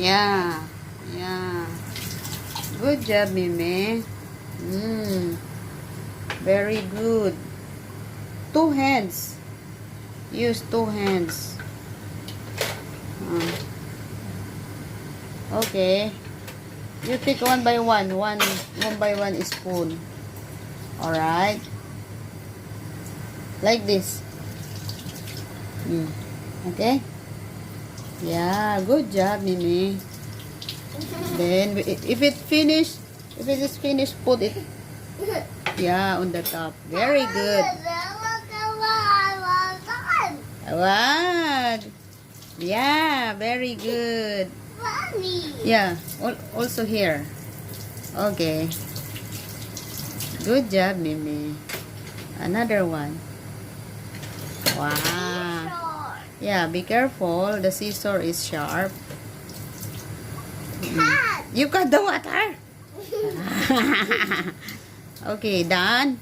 Yeah. Yeah. Good job, Mimi. Very good. 2 hands. Use 2 hands. Okay. You take one by one. One by one spoon. Alright. Like this. Okay? Yeah, good job, Mimi. Then, if it is finished, put it, yeah, on the top. Very good. Wow. Yeah, very good. Yeah, also here. Okay. Good job, Mimi. Another one. Wow. Yeah, be careful. The scissor is sharp. You got the water? Okay, done.